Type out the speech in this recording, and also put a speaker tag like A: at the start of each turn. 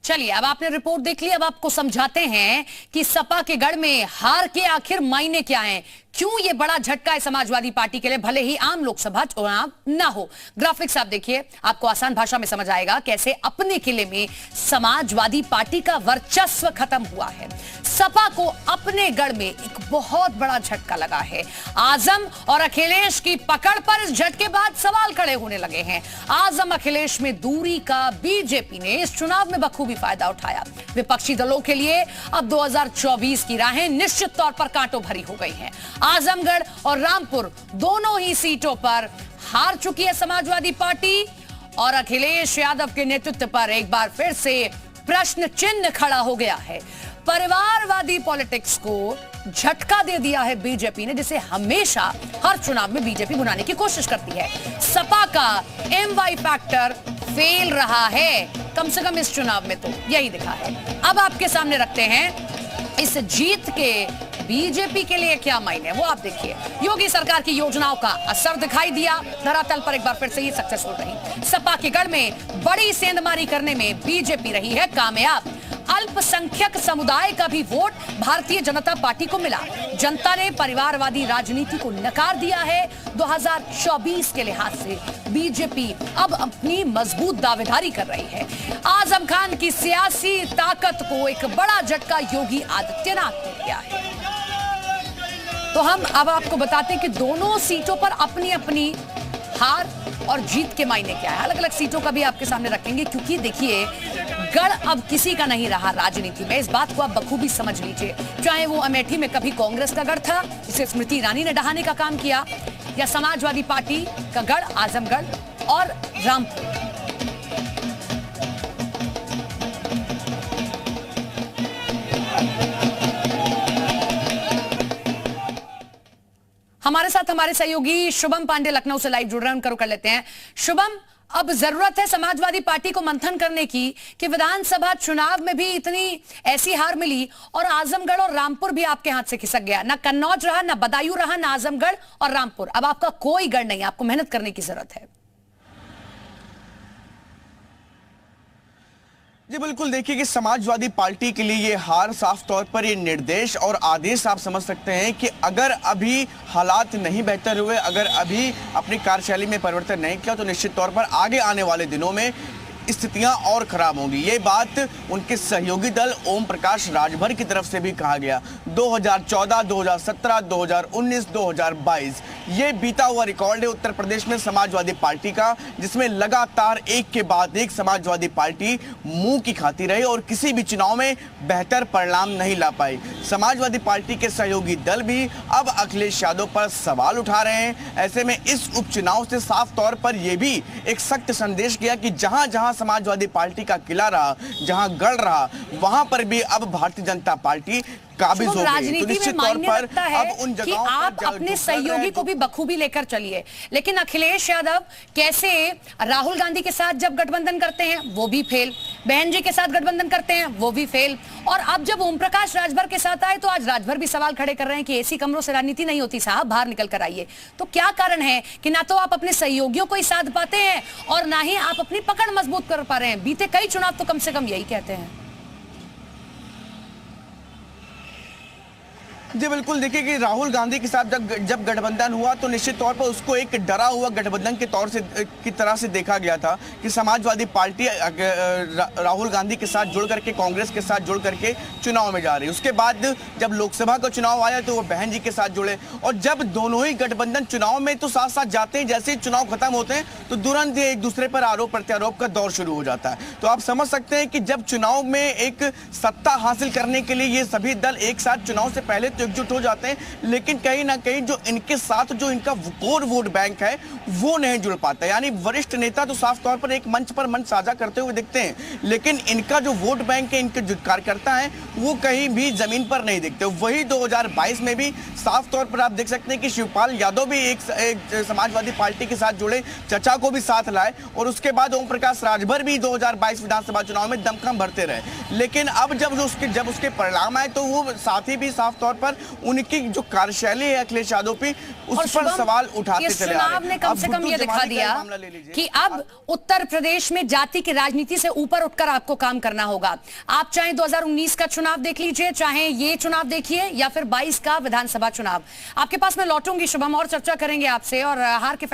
A: चलिए, अब आपने रिपोर्ट देख ली, अब आपको समझाते हैं कि सपा के गढ़ में हार के आखिर मायने क्या हैं, क्यों ये बड़ा झटका है समाजवादी पार्टी के लिए, भले ही आम लोकसभा चुनाव ना हो। ग्राफिक्स आप देखिए, आपको आसान भाषा में समझ आएगा कैसे अपने किले में समाजवादी पार्टी का वर्चस्व खत्म हुआ है। सपा को अपने गढ़ में एक बहुत बड़ा झटका लगा है। आजम और अखिलेश की पकड़ पर इस झटके बाद सवाल खड़े होने लगे हैं। आजम अखिलेश में दूरी का बीजेपी ने इस चुनाव में बखूबी फायदा उठाया। विपक्षी दलों के लिए अब 2024 की राहें निश्चित तौर पर कांटों भरी हो गई हैं। आजमगढ़ और रामपुर दोनों ही सीटों पर हार चुकी है समाजवादी पार्टी और अखिलेश यादव के नेतृत्व पर एक बार फिर से प्रश्न चिन्ह खड़ा हो गया है। परिवारवादी पॉलिटिक्स को झटका दे दिया है बीजेपी ने, जिसे हमेशा हर चुनाव में बीजेपी बुलाने की कोशिश करती है। सपा का एमवाई फैक्टर फेल रहा है, कम से कम इस चुनाव में तो यही दिखा है। अब आपके सामने रखते हैं इस जीत के बीजेपी के लिए क्या मायने है, वो आप देखिए। योगी सरकार की योजनाओं का असर दिखाई दिया, धरातल पर एक बार फिर से ये सक्सेसफुल रही। सपा के गढ़ में बड़ी सेंधमारी करने में बीजेपी रही है कामयाब। अल्पसंख्यक समुदाय का भी वोट भारतीय जनता पार्टी को मिला। जनता ने परिवारवादी राजनीति को नकार दिया है। 2024 के लिहाज से बीजेपी अब अपनी मजबूत दावेदारी कर रही है। आजम खान की सियासी ताकत को एक बड़ा झटका योगी आदित्यनाथ ने दिया है। तो हम अब आपको बताते हैं कि दोनों सीटों पर अपनी अपनी हार और जीत के मायने क्या है। अलग अलग सीटों का भी आपके सामने रखेंगे, क्योंकि देखिए गढ़ अब किसी का नहीं रहा राजनीति में। इस बात को आप बखूबी समझ लीजिए। चाहे वो अमेठी में कभी कांग्रेस का गढ़ था, जिसे स्मृति ईरानी ने ढहाने का काम किया, या समाजवादी पार्टी का गढ़ आजमगढ़ और रामपुर। हमारे साथ हमारे सहयोगी शुभम पांडे लखनऊ से लाइव जुड़ रहे हैं, उनको कर लेते हैं। शुभम, अब जरूरत है समाजवादी पार्टी को मंथन करने की कि विधानसभा चुनाव में भी इतनी ऐसी हार मिली और आजमगढ़ और रामपुर भी आपके हाथ से खिसक गया। ना कन्नौज रहा, ना बदायूं रहा, ना आजमगढ़ और रामपुर। अब आपका कोई गढ़ नहीं, आपको मेहनत करने की जरूरत है।
B: जी बिल्कुल, देखिए कि समाजवादी पार्टी के लिए ये हार साफ तौर पर ये निर्देश और आदेश आप समझ सकते हैं कि अगर अभी हालात नहीं बेहतर हुए, अगर अभी अपनी कार्यशैली में परिवर्तन नहीं किया, तो निश्चित तौर पर आगे आने वाले दिनों में स्थितियां और खराब होंगी। ये बात उनके सहयोगी दल ओम प्रकाश राजभर की तरफ से भी कहा गया। 2014, 2017, 2019, 2022 ये बीता हुआ रिकॉर्ड है उत्तर प्रदेश में समाजवादी पार्टी का, जिसमें लगातार एक के बाद एक समाजवादी पार्टी मुंह की खाती रही और किसी भी चुनाव में बेहतर परिणाम नहीं ला पाई। समाजवादी पार्टी के सहयोगी दल भी अब अखिलेश यादव पर सवाल उठा रहे हैं। ऐसे में इस उपचुनाव से साफ तौर पर यह भी एक सख्त संदेश गया कि जहां जहां समाजवादी पार्टी का किला रहा, जहां गढ़ रहा, वहां पर भी अब भारतीय जनता पार्टी काबिज हो गई।
A: राजनीति में मायने रखता है कि आप अपने सहयोगी को भी बखूबी लेकर चलिए, लेकिन अखिलेश यादव कैसे राहुल गांधी के साथ जब गठबंधन करते हैं वो भी फेल, बहन जी के साथ गठबंधन करते हैं वो भी फेल, और अब जब ओम प्रकाश राजभर के साथ आए तो आज राजभर भी सवाल खड़े कर रहे हैं कि एसी कमरों से राजनीति नहीं होती साहब, बाहर निकल कर आइए। तो क्या कारण है कि ना तो आप अपने सहयोगियों को ही साध पाते हैं और ना ही आप अपनी पकड़ मजबूत कर पा रहे हैं। बीते कई चुनाव तो कम से कम यही कहते हैं।
B: जी बिल्कुल, देखिए कि राहुल गांधी के साथ जब गठबंधन हुआ तो निश्चित तौर पर उसको एक डरा हुआ गठबंधन के तौर से की तरह से देखा गया था कि समाजवादी पार्टी राहुल गांधी के साथ जुड़ करके कांग्रेस के साथ जुड़ करके चुनाव में जा रही। उसके बाद जब लोकसभा का चुनाव आया तो वो बहन जी के साथ जुड़े, और जब दोनों ही गठबंधन चुनाव में तो साथ साथ जाते हैं, जैसे ही चुनाव खत्म होते हैं तो तुरंत एक दूसरे पर आरोप प्रत्यारोप का दौर शुरू हो जाता है। तो आप समझ सकते हैं कि जब चुनाव में एक सत्ता हासिल करने के लिए ये सभी दल एक साथ चुनाव से पहले एकजुट हो जाते हैं, लेकिन कहीं ना कहीं जो इनके साथ जो इनका कोर वोट बैंक है वो नहीं जुड़ पाता। यानी वरिष्ठ नेता तो साफ तौर पर एक मंच पर मंच साझा करते हुए दिखते हैं, लेकिन इनका जो वोट बैंक है, इनके जो कार्यकर्ता हैं वो कहीं भी जमीन पर नहीं दिखते। वही 2022 में भी साफ तौर पर आप देख सकते हैं कि शिवपाल यादव भी एक समाजवादी पार्टी के साथ जुड़े, चचा को भी साथ लाए, और उसके बाद ओम प्रकाश राजभर भी 2022 विधानसभा चुनाव में दमखम भरते रहे। लेकिन अब जब उसके परिणाम आए तो वो साथी भी साफ तौर पर लगातार उनकी जो कार्यशैली है अखिलेश यादव पे उस
A: और
B: पर
A: शुभम,
B: सवाल उठाते
A: इस
B: चले आ
A: चुनाव
B: रहे
A: ने
B: हैं।
A: कम
B: अब
A: से कम
B: गुड्डू
A: ये दिखा
B: जमाती का
A: दिया
B: मामला ले लीजिए
A: कि अब उत्तर प्रदेश में जाति की राजनीति से ऊपर उठकर आपको काम करना होगा। आप चाहे 2019 का चुनाव देख लीजिए, चाहे ये चुनाव देखिए, या फिर 22 का विधानसभा चुनाव। आपके पास मैं लौटूंगी शुभम और चर्चा करेंगे आपसे, और हार के